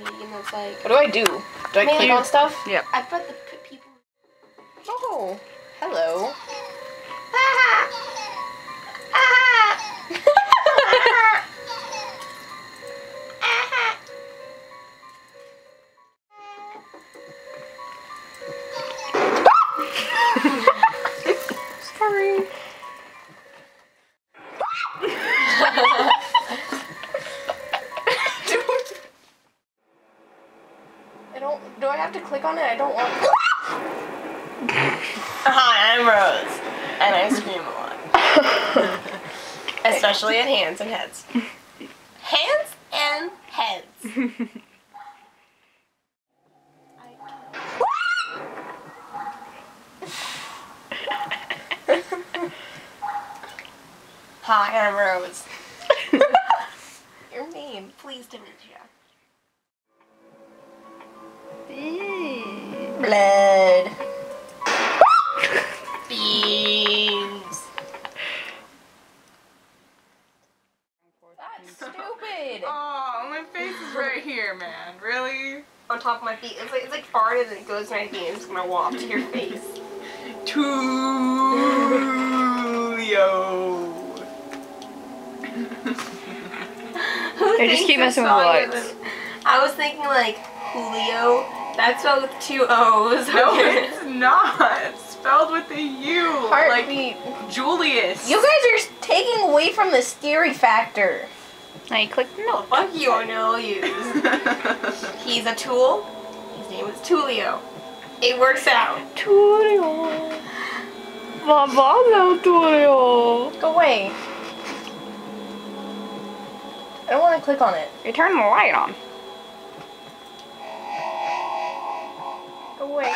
and it's like. What do I do? Do I click on stuff? Yep. I put the people. Oh, hello. Sorry. Do I have to click on it? I don't want. Hi, I'm Rose, and I scream a lot. Especially at hands and heads. Hands and heads. Hi, I'm Rose. You're mean. Pleased to meet you. Blood. Beans. That's stupid. Oh, my face is right here, man. Really? On top of my feet. It's like farted and it goes in my feet and it's gonna walk to your face. Tulio. They just keep messing with the lights. I was thinking like Julio. That's spelled with 2 O's. No, it's not. It's spelled with a U. Heartbeat. Like Julius. You guys are taking away from the scary factor. Now you click no. Fuck you, I know I'll use. He's a tool. His name is Tulio. It works out. Tulio. Babado Tulio. Go away. I don't want to click on it. You turn the light on. Go away.